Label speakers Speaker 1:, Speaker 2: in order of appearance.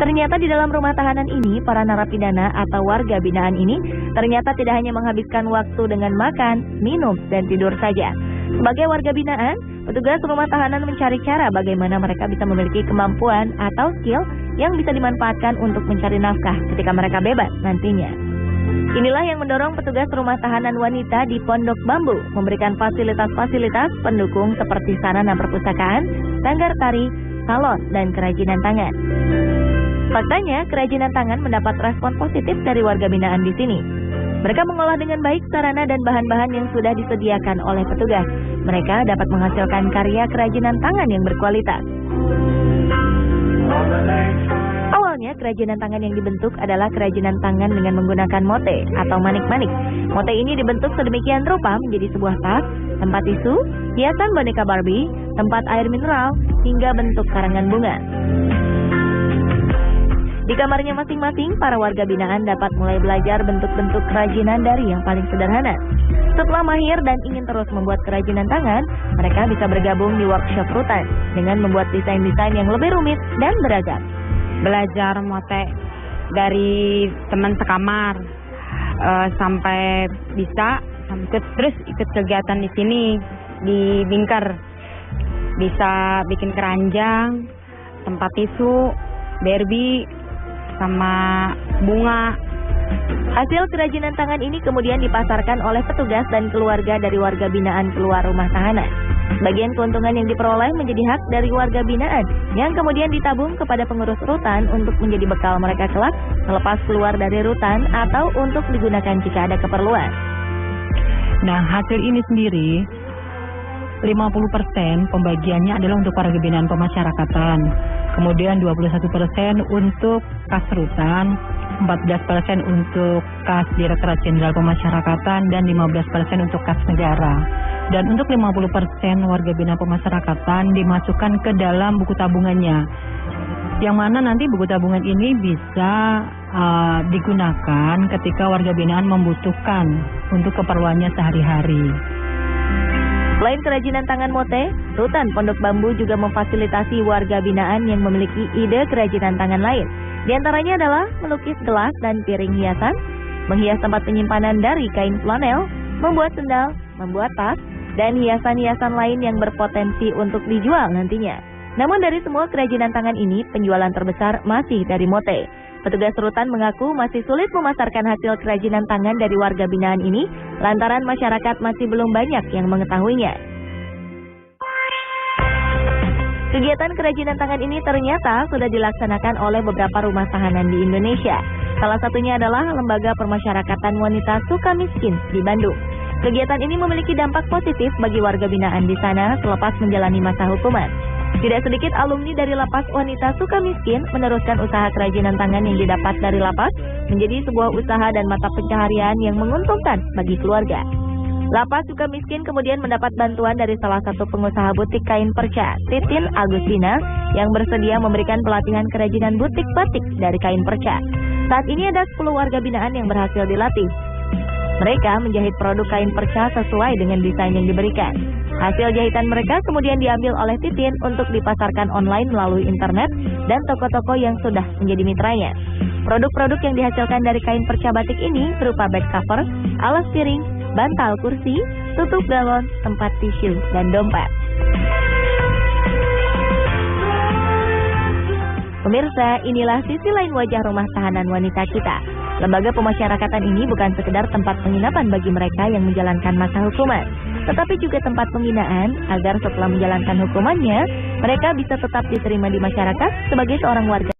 Speaker 1: Ternyata di dalam rumah tahanan ini, para narapidana atau warga binaan ini ternyata tidak hanya menghabiskan waktu dengan makan, minum, dan tidur saja. Sebagai warga binaan, petugas rumah tahanan mencari cara bagaimana mereka bisa memiliki kemampuan atau skill yang bisa dimanfaatkan untuk mencari nafkah ketika mereka bebas nantinya. Inilah yang mendorong petugas rumah tahanan wanita di Pondok Bambu memberikan fasilitas-fasilitas pendukung seperti sarana perpustakaan, sanggar tari, salon, dan kerajinan tangan. Faktanya, kerajinan tangan mendapat respon positif dari warga binaan di sini. Mereka mengolah dengan baik sarana dan bahan-bahan yang sudah disediakan oleh petugas. Mereka dapat menghasilkan karya kerajinan tangan yang berkualitas. Awalnya, kerajinan tangan yang dibentuk adalah kerajinan tangan dengan menggunakan mote atau manik-manik. Mote ini dibentuk sedemikian rupa menjadi sebuah tas, tempat tisu, hiasan boneka Barbie, tempat air mineral, hingga bentuk karangan bunga. Di kamarnya masing-masing, para warga binaan dapat mulai belajar bentuk-bentuk kerajinan dari yang paling sederhana. Setelah mahir dan ingin terus membuat kerajinan tangan, mereka bisa bergabung di workshop rutan dengan membuat desain-desain yang lebih rumit dan beragam.
Speaker 2: Belajar mote dari teman sekamar sampai bisa terus ikut kegiatan di sini di Bingker, bisa bikin keranjang, tempat tisu, Barbie, sama bunga.
Speaker 1: Hasil kerajinan tangan ini kemudian dipasarkan oleh petugas dan keluarga dari warga binaan keluar rumah tahanan. Sebagian keuntungan yang diperoleh menjadi hak dari warga binaan yang kemudian ditabung kepada pengurus rutan untuk menjadi bekal mereka kelak selepas keluar dari rutan atau untuk digunakan jika ada keperluan.
Speaker 3: Nah, hasil ini sendiri 50% pembagiannya adalah untuk warga binaan pemasyarakatan. Kemudian 21% untuk kas rutan, 14% untuk kas Direktorat Jenderal Pemasyarakatan, dan 15% untuk kas negara. Dan untuk 50% warga binaan pemasyarakatan dimasukkan ke dalam buku tabungannya. Yang mana nanti buku tabungan ini bisa digunakan ketika warga binaan membutuhkan untuk keperluannya sehari-hari.
Speaker 1: Selain kerajinan tangan mote, Rutan Pondok Bambu juga memfasilitasi warga binaan yang memiliki ide kerajinan tangan lain. Di antaranya adalah melukis gelas dan piring hiasan, menghias tempat penyimpanan dari kain flanel, membuat sendal, membuat tas, dan hiasan-hiasan lain yang berpotensi untuk dijual nantinya. Namun dari semua kerajinan tangan ini, penjualan terbesar masih dari mote. Petugas rutan mengaku masih sulit memasarkan hasil kerajinan tangan dari warga binaan ini lantaran masyarakat masih belum banyak yang mengetahuinya. Kegiatan kerajinan tangan ini ternyata sudah dilaksanakan oleh beberapa rumah tahanan di Indonesia. Salah satunya adalah Lembaga Permasyarakatan Wanita Sukamiskin di Bandung. Kegiatan ini memiliki dampak positif bagi warga binaan di sana selepas menjalani masa hukuman. Tidak sedikit alumni dari Lapas Wanita Sukamiskin meneruskan usaha kerajinan tangan yang didapat dari lapas menjadi sebuah usaha dan mata pencaharian yang menguntungkan bagi keluarga. Lapas Sukamiskin kemudian mendapat bantuan dari salah satu pengusaha butik kain perca, Titin Agustina, yang bersedia memberikan pelatihan kerajinan butik batik dari kain perca. Saat ini ada 10 warga binaan yang berhasil dilatih. Mereka menjahit produk kain perca sesuai dengan desain yang diberikan. Hasil jahitan mereka kemudian diambil oleh Titin untuk dipasarkan online melalui internet dan toko-toko yang sudah menjadi mitranya. Produk-produk yang dihasilkan dari kain perca batik ini berupa bed cover, alas piring, bantal kursi, tutup galon, tempat tisu, dan dompet. Pemirsa, inilah sisi lain wajah rumah tahanan wanita kita. Lembaga pemasyarakatan ini bukan sekedar tempat penginapan bagi mereka yang menjalankan masa hukuman, tetapi juga tempat pembinaan agar setelah menjalankan hukumannya, mereka bisa tetap diterima di masyarakat sebagai seorang warga